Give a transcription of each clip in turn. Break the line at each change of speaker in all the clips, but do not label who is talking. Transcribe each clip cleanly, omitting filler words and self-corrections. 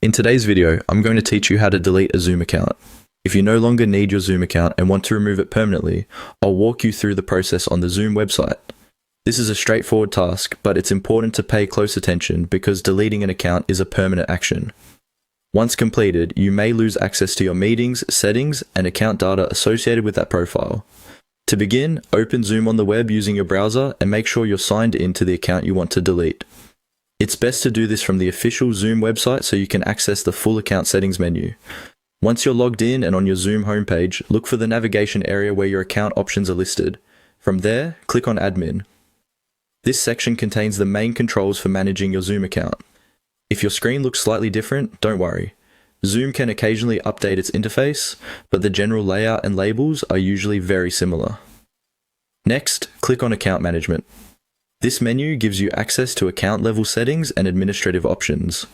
In today's video, I'm going to teach you how to delete a Zoom account. If you no longer need your Zoom account and want to remove it permanently, I'll walk you through the process on the Zoom website. This is a straightforward task, but it's important to pay close attention because deleting an account is a permanent action. Once completed, you may lose access to your meetings, settings, and account data associated with that profile. To begin, open Zoom on the web using your browser and make sure you're signed in to the account you want to delete. It's best to do this from the official Zoom website so you can access the full account settings menu. Once you're logged in and on your Zoom homepage, look for the navigation area where your account options are listed. From there, click on Admin. This section contains the main controls for managing your Zoom account. If your screen looks slightly different, don't worry. Zoom can occasionally update its interface, but the general layout and labels are usually very similar. Next, click on Account Management. This menu gives you access to account level settings and administrative options.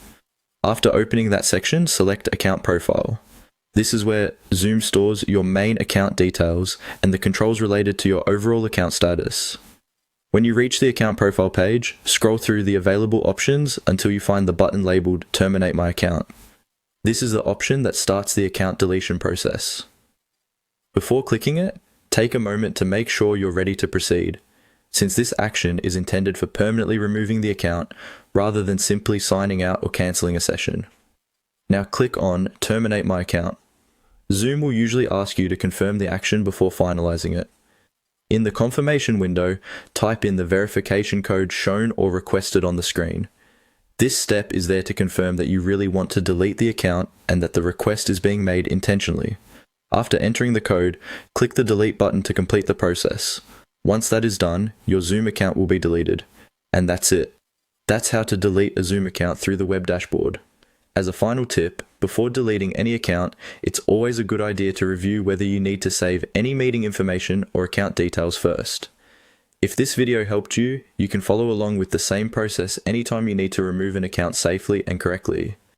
After opening that section, select Account Profile. This is where Zoom stores your main account details and the controls related to your overall account status. When you reach the account profile page, scroll through the available options until you find the button labeled Terminate My Account. This is the option that starts the account deletion process. Before clicking it, take a moment to make sure you're ready to proceed, since this action is intended for permanently removing the account rather than simply signing out or cancelling a session. Now click on Terminate My Account. Zoom will usually ask you to confirm the action before finalizing it. In the confirmation window, type in the verification code shown or requested on the screen. This step is there to confirm that you really want to delete the account and that the request is being made intentionally. After entering the code, click the delete button to complete the process. Once that is done, your Zoom account will be deleted. And that's it. That's how to delete a Zoom account through the web dashboard. As a final tip, before deleting any account, it's always a good idea to review whether you need to save any meeting information or account details first. If this video helped you, you can follow along with the same process anytime you need to remove an account safely and correctly.